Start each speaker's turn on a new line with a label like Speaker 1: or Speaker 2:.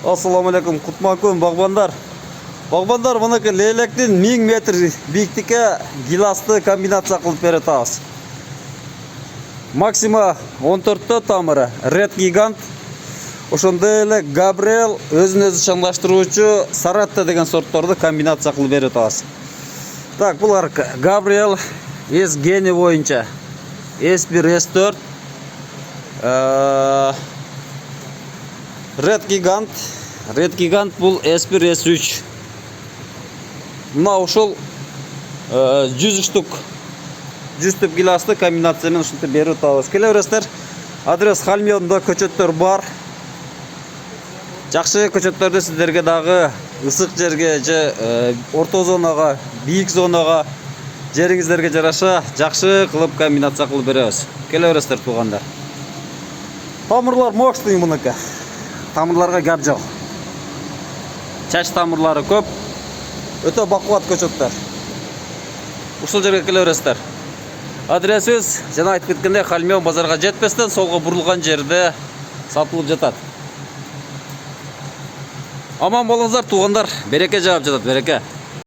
Speaker 1: Assalamu alaikum, kutman kun bagbanlar. Bagbanlar mınakı leylektin 1000 metr biyiktike gilasты комбинация kılıp беретабыз. Максима 14 тамыры, Red Gigant. Ошондой эле Gabriel өзүн-өзү чаңдаштыруучу Saratта деген сорттарды комбинация кылып беретабыз. Так, булар Gabriel S гени боюнча S1, S4, Red Gigant бул S1, S3. Мына ошол 100 штук гиласты комбинация менен ушинтип берип атабыз. Келе бересиздер. Адрес Халмиондо көчөттөр бар. Жакшы көчөттөрдү сиздерге дагы ысык жерге же орто зонага, бийик зонага жериңиздерге жараша жакшы кылып комбинация кылып беребиз. Келе бересиздер туугандар. Тамырлар мощный мынакы. Тамырларга гап жок. Чач тамырлары көп. Өтө бакубат көчөттөр. Ушул жерге келе бересиздер. Адресибиз жана айтып кеткендей Халмион базарга жетпестен солго бурулган жерде сатылып жатат. Аман болуңуздар туугандар. Береке жаап жатат, береке.